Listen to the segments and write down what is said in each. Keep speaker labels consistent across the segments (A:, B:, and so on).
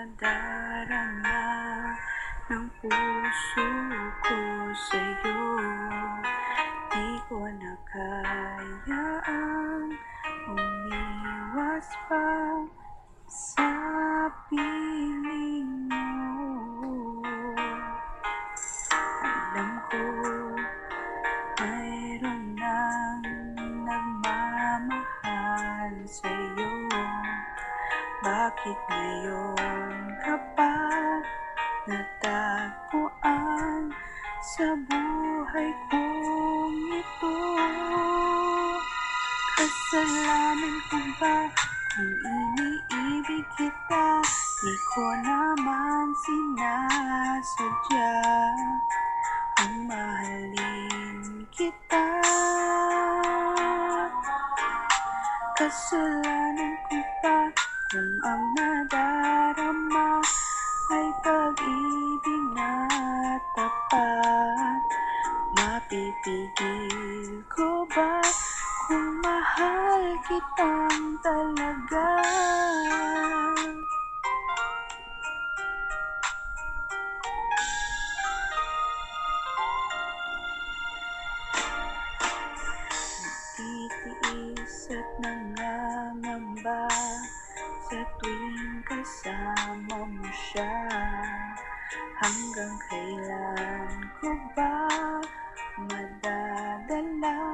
A: nadarama ng puso ko sa'yo. Di ko na kayaang umiwas pa sa piling mo. Alam ko mayroon nang nagmamahal sa'yo. Bakit ngayon ka pa natagpuan sa buhay kong ito? Kasalanan ko ba kung iniibig kita? Di ko naman sinasadya ang mahalin kita. Kasalanan ko ba kung ang nadarama ay pag-ibig na tapat? Mapipigil ko ba kung mahal kitang talaga? Titiis at nangangamba sa tuwing kasama mo siya. Hanggang kailan ko ba madadala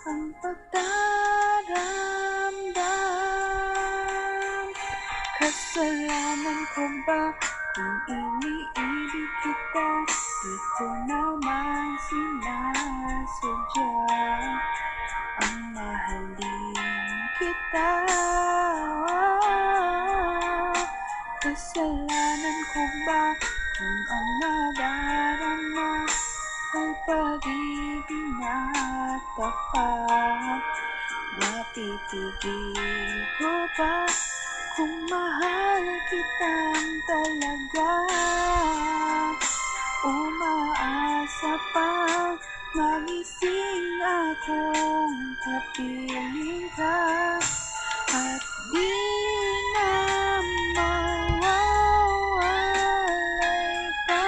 A: ang pagdaramdam? Kasalanan ko ba kung iniibig kita? Di ko naman sinasadya ang mahalin kita. Kasalanan ko ba kung ang nadarama ay pag-ibig na tapat? Mapipigil ko ba kung mahal kitang talaga? Umaasa pa magising akong kapiling ka at di na mawawalay pa.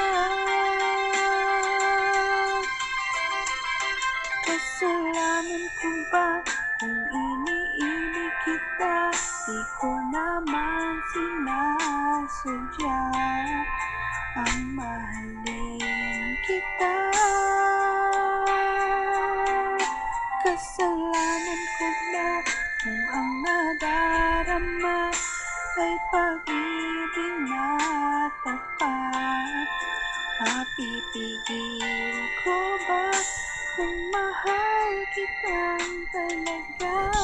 A: Kasalanan ko ba kung iniibig kita? Di ko naman sinasadya ang mahalin kita. Kasalanan ko ba kung ang nadarama ay pag-ibig na tapat? Mapipigil ko ba kung mahal kitang talaga?